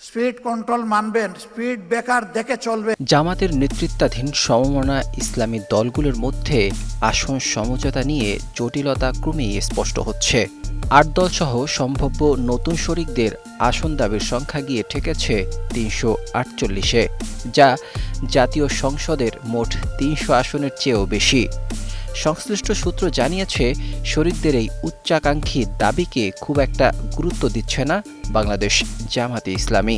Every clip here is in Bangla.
স্পিড কন্ট্রোল মানবেন, স্পিড ব্রেকার দেখে চলবেন। জামাতের নেতৃত্বাধীন সমমনা ইসলামী দলগুলোর মধ্যে আসন সমঝোতা নিয়ে জটিলতা ক্রমেই স্পষ্ট হচ্ছে। ৮ দলসহ সম্ভাব্য নতুন শরিকদের আসন দাবির সংখ্যা গিয়ে ঠেকেছে ৩৪৮-এ, যা জাতীয় সংসদের মোট ৩০০ আসনের চেয়েও বেশি। সংশ্লিষ্ট সূত্র জানিয়েছে, শরিকদের এই উচ্চাকাঙ্ক্ষী দাবিকে খুব একটা গুরুত্ব দিচ্ছে না বাংলাদেশ জামাতে ইসলামী।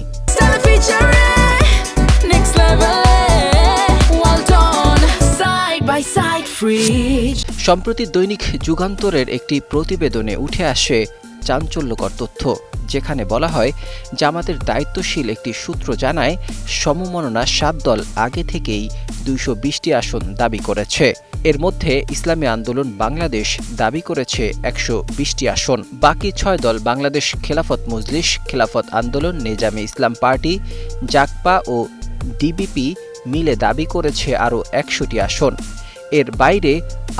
সম্প্রতি দৈনিক যুগান্তরের একটি প্রতিবেদনে উঠে আসে চাঞ্চল্যকর তথ্য, যেখানে বলা হয় জামাতের দায়িত্বশীল একটি সূত্র জানায় সমমননা ৭ দল আগে থেকেই ২২০টি আসন দাবি করেছে। এর মধ্যে ইসলামী আন্দোলন বাংলাদেশ দাবি করেছে ১২০টি আসন। বাকি ৬ দল বাংলাদেশ খেলাফত মজলিস, খেলাফত আন্দোলন, নেজামে ইসলাম পার্টি, জাগপা ও ডিবিপি মিলে দাবি করেছে আরও ১০০টি আসন। এর বাইরে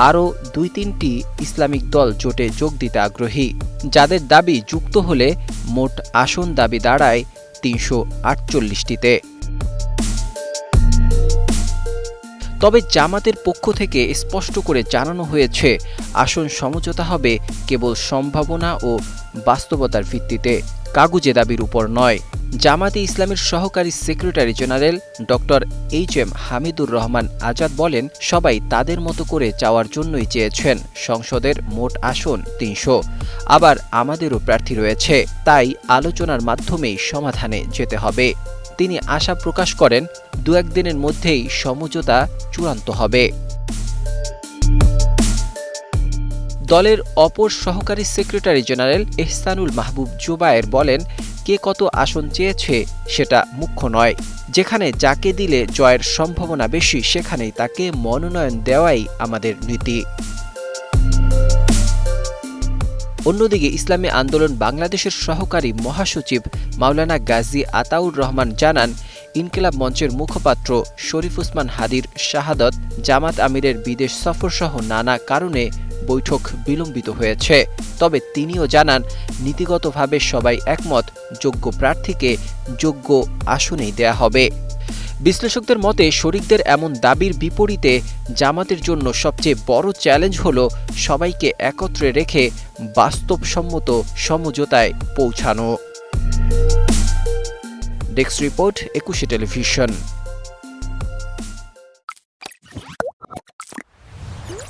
আরও ২-৩টি ইসলামিক দল জোটে যোগ দিতে আগ্রহী, যাদের দাবি যুক্ত হলে মোট আসন দাবি দাঁড়ায় ৩৪৮টিতে। তবে জামাতের পক্ষ থেকে স্পষ্ট করে জানানো হয়েছে, আসন সমঝোতা হবে কেবল সম্ভাবনা ও বাস্তবতার ভিত্তিতে, কাগুজে দাবির উপর নয়। জামাতে ইসলামের সহকারী secretary general doctor HM. Hamidur Rahman Azad বলেন, সবাই তাদের মতো করে চাওয়ার জন্যই চেয়েছেন। সংসদের মোট আসন ৩০০, আবার আমাদেরও প্রার্থী রয়েছে, তাই আলোচনার মাধ্যমেই সমাধানে যেতে হবে। তিনি আশা প্রকাশ করেন, ২-১ দিনের মধ্যেই সমঝোতা চূড়ান্ত হবে। দলের অপর সহকারী সেক্রেটারি জেনারেল এহসানুল মাহবুব জুবায়ের বলেন, কে কত আসন চেয়েছে সেটা মুখ্য নয়। যেখানে যাকে দিলে জয়ের সম্ভাবনা বেশি, সেখানেই তাকে মনোনয়ন দেওয়াই আমাদের নীতি। অন্যদিকে ইসলামী আন্দোলন বাংলাদেশের সহকারী মহাসচিব মাওলানা গাজী আতাউর রহমান জানান, ইনকিলাব মঞ্চের মুখপাত্র শরীফ উসমান হাদির শাহাদত, জামাত আমিরের বিদেশ সফরসহ নানা কারণে বৈঠক বিলম্বিত হয়েছে। তবে তিনিও জানান, নীতিগতভাবে সবাই একমত, যোগ্য প্রার্থীকে যোগ্য আসনেই দেয়া হবে। বিশ্লেষকদের মতে, শরিকদের এমন দাবির বিপরীতে জামাতের জন্য সবচেয়ে বড় চ্যালেঞ্জ হল সবাইকে একত্রে রেখে বাস্তবসম্মত সমঝোতায় পৌঁছানো। Desk report, ২১ television.